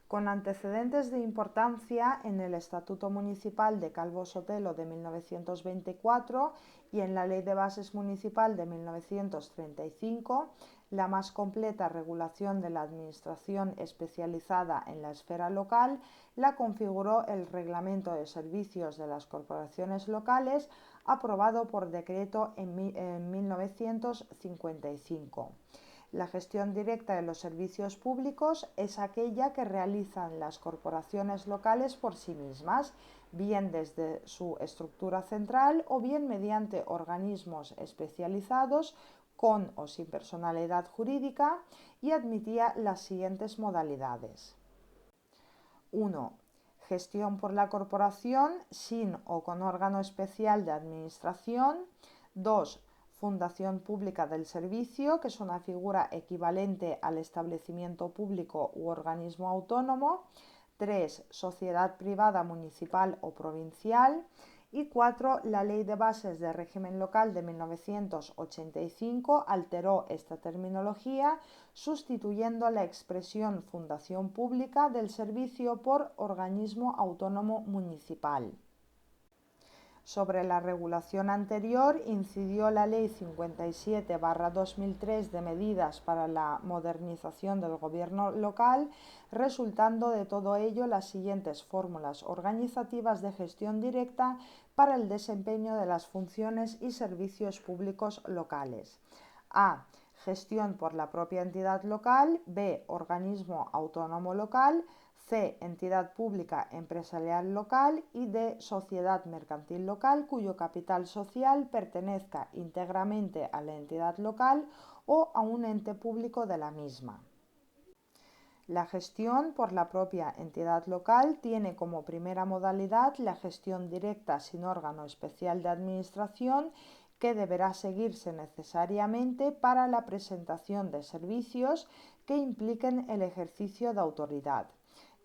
Con antecedentes de importancia en el Estatuto Municipal de Calvo Sotelo de 1924 y en la Ley de Bases Municipal de 1935, la más completa regulación de la administración especializada en la esfera local la configuró el Reglamento de Servicios de las Corporaciones Locales, aprobado por decreto en 1955. La gestión directa de los servicios públicos es aquella que realizan las corporaciones locales por sí mismas, bien desde su estructura central o bien mediante organismos especializados con o sin personalidad jurídica, y admitía las siguientes modalidades. 1. Gestión por la corporación sin o con órgano especial de administración. 2. Fundación pública del servicio, que es una figura equivalente al establecimiento público u organismo autónomo. 3. Sociedad privada municipal o provincial. Y 4. La Ley de Bases de Régimen Local de 1985 alteró esta terminología, sustituyendo la expresión fundación pública del servicio por organismo autónomo municipal. Sobre la regulación anterior incidió la Ley 57/2003 de medidas para la modernización del gobierno local, resultando de todo ello las siguientes fórmulas organizativas de gestión directa para el desempeño de las funciones y servicios públicos locales. A. Gestión por la propia entidad local. B. Organismo autónomo local. C. Entidad pública empresarial local. Y D. Sociedad mercantil local cuyo capital social pertenezca íntegramente a la entidad local o a un ente público de la misma. La gestión por la propia entidad local tiene como primera modalidad la gestión directa sin órgano especial de administración, que deberá seguirse necesariamente para la presentación de servicios que impliquen el ejercicio de autoridad.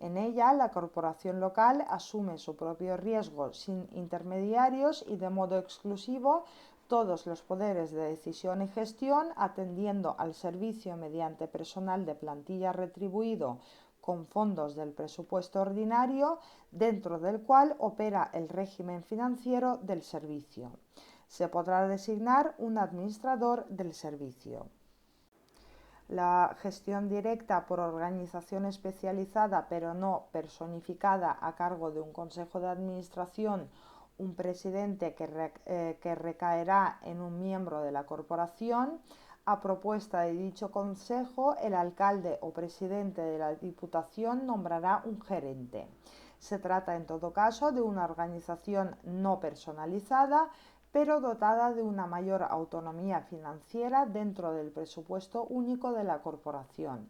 En ella, la corporación local asume su propio riesgo sin intermediarios y de modo exclusivo todos los poderes de decisión y gestión, atendiendo al servicio mediante personal de plantilla retribuido con fondos del presupuesto ordinario, dentro del cual opera el régimen financiero del servicio. Se podrá designar un administrador del servicio. La gestión directa por organización especializada pero no personificada a cargo de un consejo de administración, un presidente que recaerá en un miembro de la corporación. A propuesta de dicho consejo, el alcalde o presidente de la Diputación nombrará un gerente. Se trata en todo caso de una organización no personalizada, pero dotada de una mayor autonomía financiera dentro del presupuesto único de la corporación.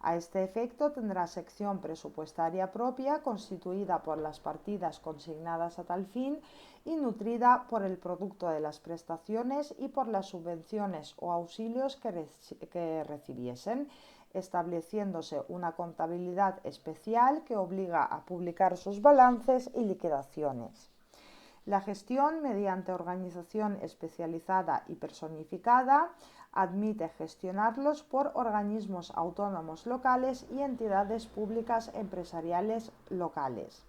A este efecto tendrá sección presupuestaria propia constituida por las partidas consignadas a tal fin y nutrida por el producto de las prestaciones y por las subvenciones o auxilios que recibiesen, estableciéndose una contabilidad especial que obliga a publicar sus balances y liquidaciones. La gestión mediante organización especializada y personificada admite gestionarlos por organismos autónomos locales y entidades públicas empresariales locales.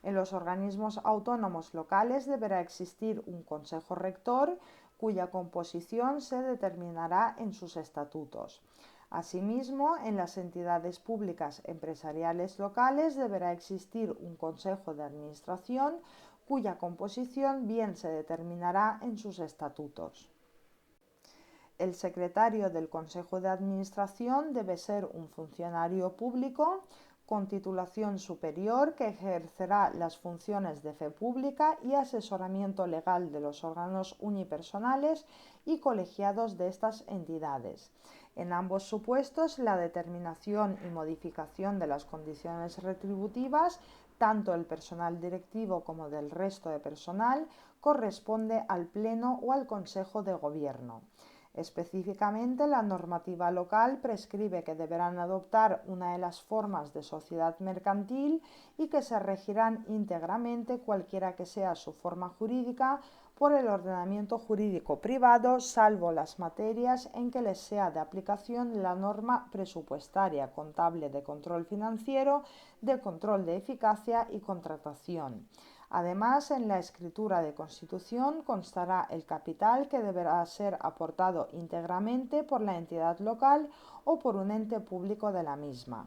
En los organismos autónomos locales deberá existir un consejo rector cuya composición se determinará en sus estatutos. Asimismo, en las entidades públicas empresariales locales deberá existir un consejo de administración cuya composición bien se determinará en sus estatutos. El secretario del Consejo de Administración debe ser un funcionario público con titulación superior que ejercerá las funciones de fe pública y asesoramiento legal de los órganos unipersonales y colegiados de estas entidades. En ambos supuestos, la determinación y modificación de las condiciones retributivas, tanto del personal directivo como del resto de personal, corresponde al Pleno o al Consejo de Gobierno. Específicamente, la normativa local prescribe que deberán adoptar una de las formas de sociedad mercantil y que se regirán íntegramente, cualquiera que sea su forma jurídica, por el ordenamiento jurídico privado, salvo las materias en que les sea de aplicación la norma presupuestaria, contable, de control financiero, de control de eficacia y contratación. Además, en la escritura de constitución constará el capital que deberá ser aportado íntegramente por la entidad local o por un ente público de la misma.